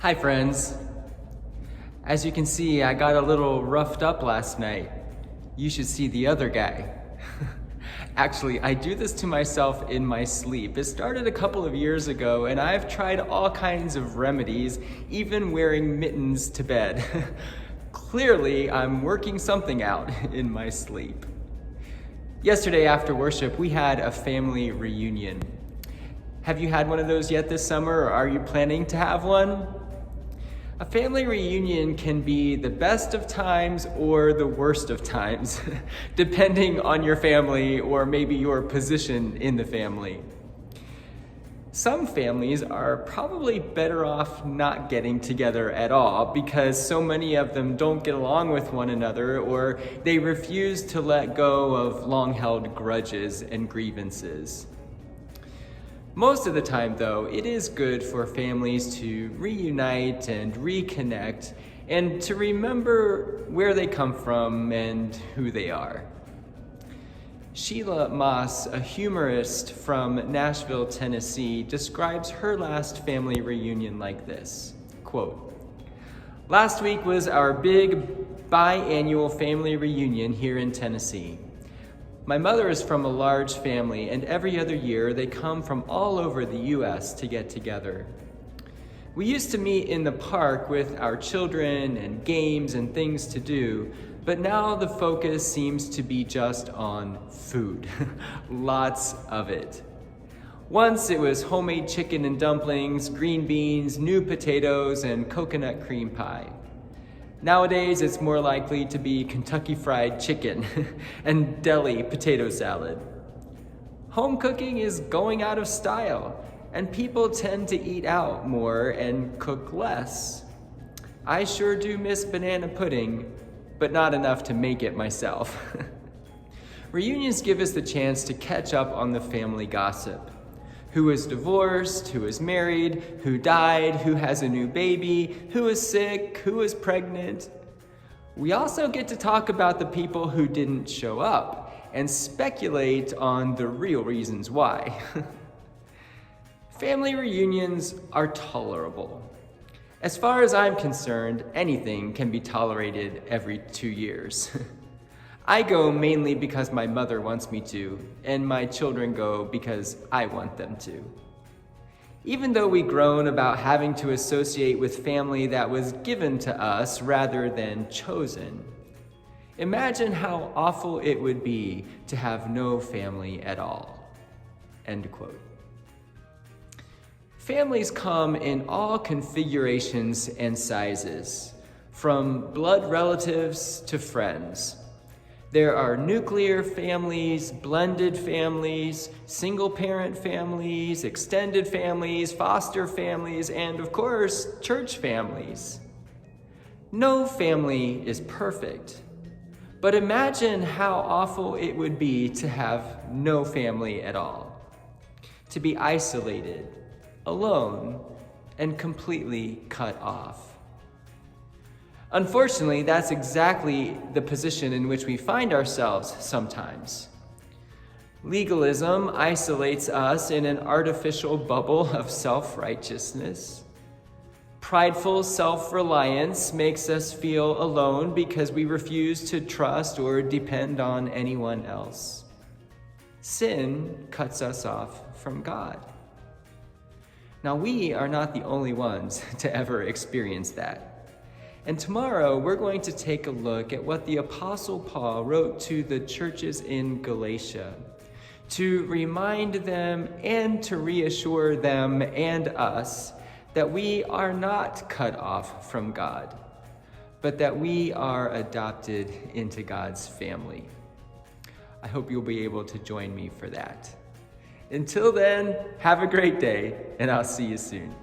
Hi friends. As you can see, I got a little roughed up last night. You should see the other guy. Actually, I do this to myself in my sleep. It started a couple of years ago and I've tried all kinds of remedies, even wearing mittens to bed. Clearly, I'm working something out in my sleep. Yesterday after worship, we had a family reunion. Have you had one of those yet this summer, or are you planning to have one? A family reunion can be the best of times or the worst of times, depending on your family or maybe your position in the family. Some families are probably better off not getting together at all because so many of them don't get along with one another, or they refuse to let go of long-held grudges and grievances. Most of the time, though, it is good for families to reunite and reconnect and to remember where they come from and who they are. Sheila Moss, a humorist from Nashville, Tennessee, describes her last family reunion like this, quote, "Last week was our big biannual family reunion here in Tennessee. My mother is from a large family, and every other year they come from all over the U.S. to get together. We used to meet in the park with our children and games and things to do, but now the focus seems to be just on food. Lots of it. Once it was homemade chicken and dumplings, green beans, new potatoes, and coconut cream pie. Nowadays, it's more likely to be Kentucky Fried Chicken and deli potato salad. Home cooking is going out of style, and people tend to eat out more and cook less. I sure do miss banana pudding, but not enough to make it myself." Reunions give us the chance to catch up on the family gossip. Who is divorced, who is married, who died, who has a new baby, who is sick, who is pregnant. We also get to talk about the people who didn't show up and speculate on the real reasons why. Family reunions are tolerable. As far as I'm concerned, anything can be tolerated every 2 years. I go mainly because my mother wants me to, and my children go because I want them to. Even though we groan about having to associate with family that was given to us rather than chosen, imagine how awful it would be to have no family at all." End quote. Families come in all configurations and sizes, from blood relatives to friends. There are nuclear families, blended families, single-parent families, extended families, foster families, and of course, church families. No family is perfect, but imagine how awful it would be to have no family at all, to be isolated, alone, and completely cut off. Unfortunately, that's exactly the position in which we find ourselves sometimes. Legalism isolates us in an artificial bubble of self-righteousness. Prideful self-reliance makes us feel alone because we refuse to trust or depend on anyone else. Sin cuts us off from God. Now, we are not the only ones to ever experience that. And tomorrow, we're going to take a look at what the Apostle Paul wrote to the churches in Galatia to remind them and to reassure them and us that we are not cut off from God, but that we are adopted into God's family. I hope you'll be able to join me for that. Until then, have a great day, and I'll see you soon.